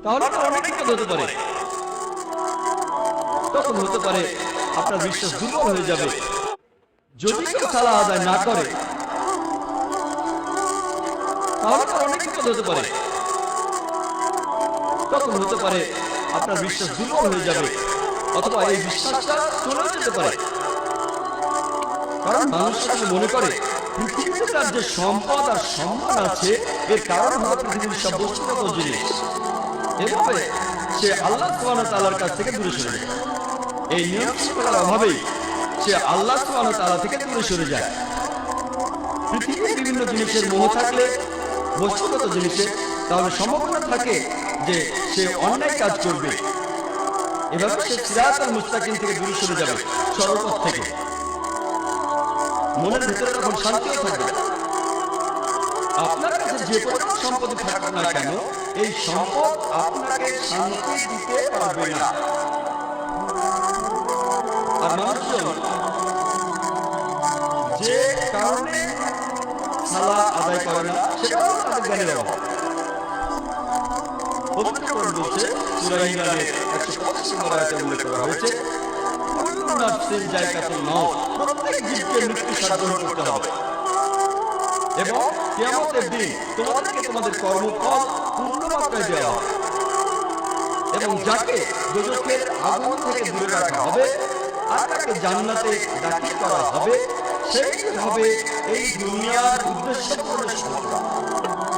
তাহলে তো অনেক বিপদ হতে পারে। তখন হতে পারে আপনার বিশ্বাস দুর্বল হয়ে যাবে। যদি কেউ সালাহ আদায় না করে তাহলে তো অনেক বিপদ হতে পারে। তখন হতে পারে আপনার বিশ্বাস দুর্বল হয়ে যাবে, অথবা এই বিশ্বাসটা চলেও যেতে পারে। কারণ মানুষ আসলে মনে করে পৃথিবীতে তার যে সম্পদ আর সম্মান আছে এর কারণ হলো পৃথিবীর সব বস্তুগত জিনিস। এভাবে সে আল্লাহ সুবহানাহু ওয়া তাআলার কাছ থেকে দূরে সরে যায়। এই নিয়ম শৃঙ্খলার অভাবেই সে আল্লাহ সুবহানাহু ওয়া তাআলা থেকে দূরে সরে যায়। পৃথিবীর বিভিন্ন জিনিসের মোহ থাকলে, বস্তুগত জিনিসে, তাহলে সম্ভাবনা থাকে যে সে অন্যায় কাজ করবে। এভাবে সে সিরাতাল মুস্তাকিম থেকে দূরে সরে যাবে, সরল পথ থেকে। মনের ভিতরে তখন শান্তিও থাকবে। আপনার কাছে যে পরিমাণ সম্পদ থাকুক না কেন, এই সম্পদ আপনাকে শান্তি দিতে পারবে না। আর মানুষজন যে কারণে সালাহ আদায় করে না সেটা হলো তাদের জ্ঞানের অভাব। পবিত্র কোরআন বলছে, সূরা ইমরানের 185 নম্বর আয়াতে উল্লেখ করা হয়েছে, কুল্লু নাফসিন যায়কাতুল মাউত, প্রত্যেক জীবকে মৃত্যু স্বাদ গ্রহণ করতে হবে। এবং কিয়ামতের দিন তোমাদেরকে তোমাদের কর্মফল পূর্ণ মাত্রায় দেওয়া হবে। এবং যাকে দোজখের আগুন থেকে দূরে রাখা হবে আর তাকে জান্নাতে দাখিল করা হবে, সেই হবে এই দুনিয়ার উদ্দেশ্য পূরণের সফলতা।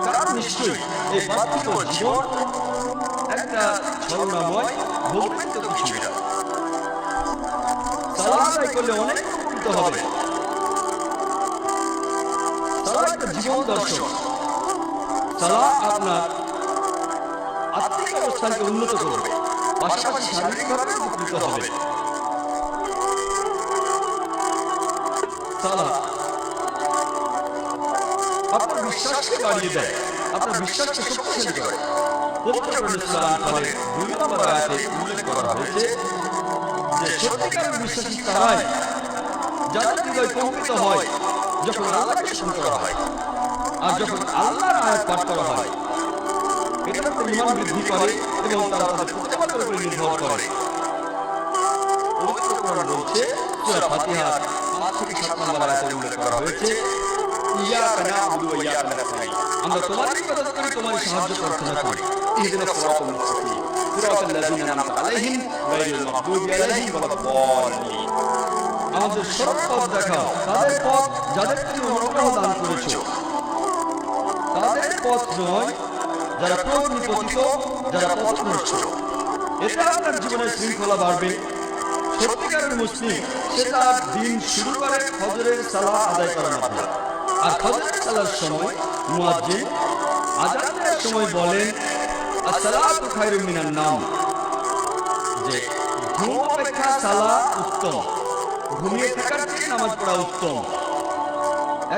কারণ নিশ্চয়ই এই পার্থিব জীবন একটা ছলনাময়, ভৌতিক কিছু না। সালাহ আদায় করলে অনেক উপকৃত হবে। সালাহ একটা জীবন দর্শন। সালাহ আপনার আত্মিক অবস্থানকে উন্নত করবে, পাশাপাশি শারীরিকভাবে উপকৃত হবে। সালাহ আপনার বিশ্বাসকে বাড়িয়ে দেয়, আপনার বিশ্বাসকে শক্তিশালী করে। পবিত্র কোরআনে সূরা আনফালের 2 নম্বর আয়াতে উল্লেখ করা হয়েছে যে সত্যিকারের বিশ্বাসী তারাই যাদের হৃদয় কম্পিত হয় যখন আল্লাহকে স্মরণ করা হয় আর যখন আল্লাহর আয়াত পাঠ করা হয়। এটা তাদের ঈমান বৃদ্ধি করে এবং তারা তাদের প্রতিপালকের উপর নির্ভর করে। পবিত্র কোরআন বলছে, সূরা ফাতিহার 5 থেকে 7 নম্বর আয়াতে উল্লেখ করা হয়েছে, ইয়াকা না'বুদু ওয়া ইয়াকা নাস্তাঈন, আমরা তোমারই ইবাদত করি, তোমারই সাহায্য প্রার্থনা করি। ইহদিনাস সিরাতাল মুস্তাকিম, সিরাতাল লাযিনা আন'আমতা আলাইহিম গায়রিল মাগদুবি আলাইহিম ওয়ালাদ-দাল্লিন। আমাদের সরল পথ দেখাও, তাদের পথ যাদের তুমি অনুগ্রহ দান করেছো। তাদের পথ নয় যারা পথনিপতিত, যারা পথভ্রষ্ট। এতে আপনার জীবনের শৃঙ্খলা বাড়বে। সত্যিকারের মুসলিম সে তার দিন শুরু করে ফজরের সালাহ আদায় করার মাধ্যমে। আর ফজরের সালার সময় মুয়াজ্জিন আযান দেওয়ার সময় বলেন, আসসালাতু খায়রুম মিনান নাওম, যে ঘুম অপেক্ষা সালাহ উত্তম, ঘুমিয়ে থাকার চেয়ে নামাজ পড়া উত্তম।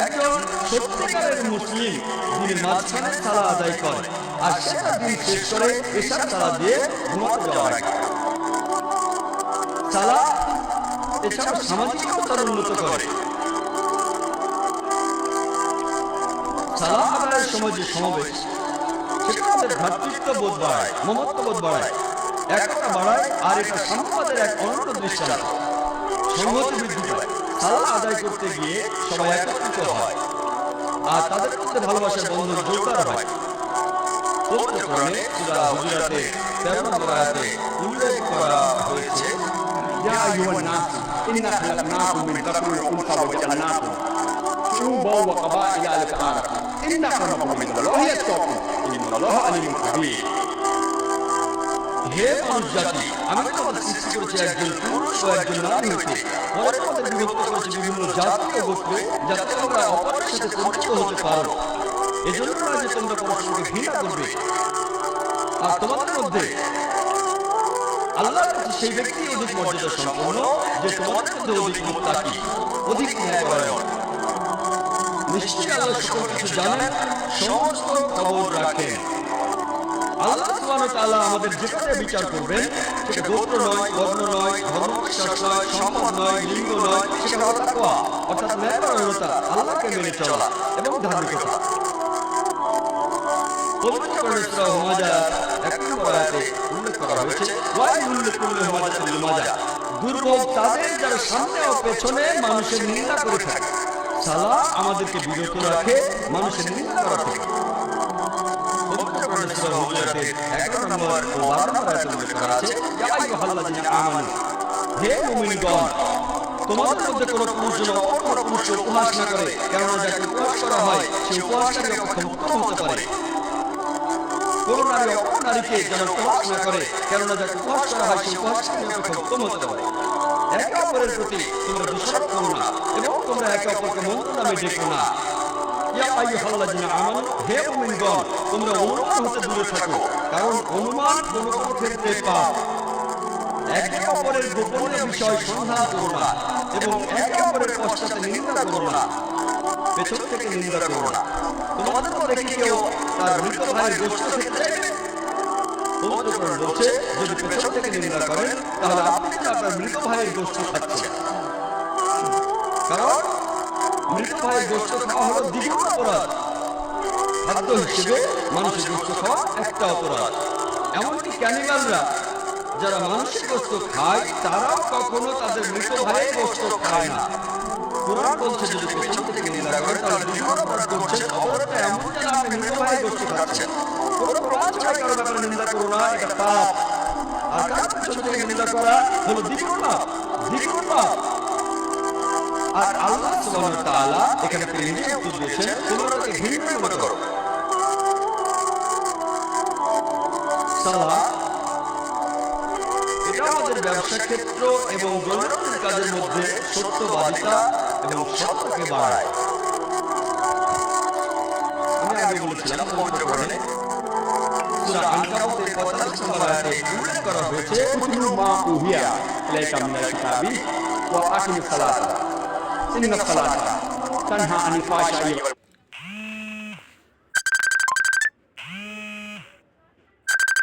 একজন সত্যিকারের মুসলিম দিনের মাঝখানে সালাহ আদায় করে আর সে তার দিন শেষ করে এশার সালাহ দিয়ে ঘুমাতে যাওয়ার আগে। সালাহ এছাড়াও সামাজিক অবস্থান উন্নত করে। সালাহ আদায়ের সময় যে সমাবেশ, সেটা আমাদের ভ্রাতৃত্ব বোধ বাড়ায়, মমত্ব বোধ বাড়ায়, একতা বাড়ায়, আর এটা সাম্যবাদের এক অনন্য দৃষ্টান্ত। সংহতি বৃদ্ধি পায়। সালাহ আদায় করতে গিয়ে সবাই একত্রিত হয় আর তাদের মধ্যে ভালোবাসার বন্ধন জোরদার হয়। পবিত্র কোরআনে সূরা হুজুরাতের 13 নম্বর আয়াতে উল্লেখ করা হয়েছে, ইয়া আইয়ুহান নাস ইন্না খালাকনাকুম মিন যাকারিন ওয়া উনসা ওয়া জাআলনাকুম শুউবান ওয়া ক্বাবাইলা লিতাআরাফু ইন্না আক্রামাকুম ইনদাল্লাহি আতকাকুম ইন্নাল্লাহা আলিমুন খাবীর। হে মানুষ জাতি, আমি তোমাদের সৃষ্টি করেছি একজন পুরুষ ও একজন নারী হইতে, পরে তোমাদের বিভক্ত করেছি বিভিন্ন জাতি ও গোত্রে, যাতে তোমরা অপরের সাথে পরিচিত হতে পারো। এজন্য নয় যে তোমরা পরস্পরকে ঘৃণা করবে। আর তোমাদের মধ্যে আল্লাহর কাছে সেই ব্যক্তি অধিক মর্যাদা সম্পন্ন যে তোমাদের মধ্যে অধিক মুত্তাকি, অধিক ন্যায়পরায়ণ। নিশ্চয়ই আল্লাহ সকল কিছু জানেন, সমস্ত খবর রাখেন। আল্লাহ সুবহানাহু ওয়া তাআলা আমাদের যেটাতে বিচার করবেন সেটা গোত্র নয়, বর্ণ নয়, ধর্মবিশ্বাস নয়, সম্পদ নয়, লিঙ্গ নয়, সেটা হলো তাকওয়া, অর্থাৎ ন্যায়পরায়ণতা, আল্লাহকে মেনে চলা এবং ধার্মিকতা। পবিত্র কোরআনের সূরা হুমাযা 1 নম্বর আয়াতে উল্লেখ করা হয়েছে, ওয়াইলুল লিকুল্লি হুমাযাতিল লুমাযা, দুর্ভোগ তাদের যারা সামনে ও পেছনে মানুষের নিন্দা করে থাকে। সালাহ আমাদেরকে বিরত রাখে মানুষের নিন্দা করা থেকে। পবিত্র কোরআনে সূরা হুজুরাতের 11 নম্বর ও 12 নম্বর আয়াতে উল্লেখ করা আছে, ইয়া আইয়ুহাল্লাযীনা আমানু, হে মুমিনগণ, তোমাদের মধ্যে কোনো পুরুষ যেন অপর পুরুষকে উপহাস না করে, কেননা যাকে উপহাস করা হয় সে উপহাসকারী অপেক্ষা উত্তম হতে পারে। কোনো নারী অপর নারীকে যেন উপহাস না করে, কেননা যাকে উপহাস করা হয় সে উপহাসকারী অপেক্ষা উত্তম হতে পারে। একে অপরের প্রতি তোমরা দোষারোপ করো না এবং তোমরা একে অপরকে মন্দ নামে ডেকো না। ইয়া আইয়ুহাল্লাযীনা আমানু, হে মুমিনগণ, তোমরা অনুমান হতে দূরে থাকো, কারণ অনুমান কোনো কোনো ক্ষেত্রে পাপ। একে অপরের গোপনীয় বিষয় সন্ধান করো না এবং একে অপরের পশ্চাতে নিন্দা করো না, পেছন থেকে নিন্দা করো না। তোমাদের মধ্যে কি কেউ তার মৃত ভাইয়ের গোশত খেতে চাইবে? পবিত্র কোরআন বলছে, যদি পেছন থেকে নিন্দা করেন তাহলে আপনি যেন আপনার মৃত ভাইয়ের গোশত খাচ্ছেন। কারণ মৃত ভাইয়ের গোশত খাওয়া হলো দ্বিগুণ অপরাধ। খাদ্য হিসেবে মানুষের গোশত খাওয়া একটা অপরাধ। এমনকি ক্যানিমালরা যারা মানুষের গোশত খায় তারাও কখনো তাদের মৃত ভাইয়ের গোশত খায় না। কোরআন বলছে, যদি পেছন থেকে নিন্দা করেন তাহলে দ্বিগুণ অপরাধ করছেন। অপরাধটা এমন যেন আপনি মৃত ভাইয়ের গোশত খাচ্ছেন। কোনো প্রমাণ ছাড়া কারো ব্যাপারে নিন্দা করো না, এটা পাপ। আর কারো পেছন থেকে নিন্দা করা হলো দ্বিগুণ পাপ, দ্বিগুণ পাপ। আর আল্লাহ সুবহানাহু ওয়া তাআলা এখানে তিনি নিজে উত্তর দিয়েছেন, তোমরা তাকে ঘৃণ্য মনে করো। সালাহ এটা আমাদের ব্যবসা ক্ষেত্র এবং দৈনন্দিন কাজের মধ্যে সত্যবাদিতা এবং সত্যকে বাড়ায়। আমি আগে বলেছিলাম পবিত্র কোরআনে সূরা আনকাবুতের 45 নম্বর আয়াতে উল্লেখ করা হয়েছে, উতলু মা উহিয়া ইলাইকা মিনাল কিতাবি ওয়া আকিমিস সালাতা ইন্নাস সালাতা তানহা আনিল ফাহশাই